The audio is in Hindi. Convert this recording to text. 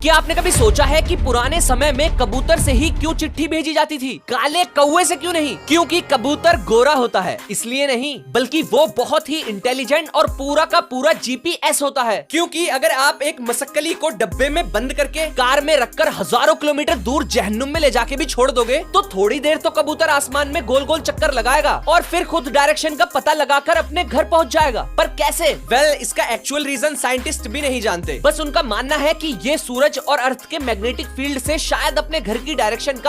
क्या आपने कभी सोचा है कि पुराने समय में कबूतर से ही क्यों चिट्ठी भेजी जाती थी, काले कौवे से क्यों नहीं? क्योंकि कबूतर गोरा होता है, इसलिए नहीं, बल्कि वो बहुत ही इंटेलिजेंट और पूरा का पूरा जीपीएस होता है। क्योंकि अगर आप एक मसक्कली को डब्बे में बंद करके कार में रखकर हजारों किलोमीटर दूर जहन्नुम में ले जाके भी छोड़ दोगे तो थोड़ी देर तो कबूतर आसमान में गोल गोल चक्कर लगाएगा और फिर खुद डायरेक्शन का पता लगाकर अपने घर पहुंच जाएगा। पर कैसे? इसका एक्चुअल रीजन साइंटिस्ट भी नहीं जानते। बस उनका मानना है कि ये सूरज और अर्थ के मैग्नेटिक फील्ड से शायद अपने घर की डायरेक्शन का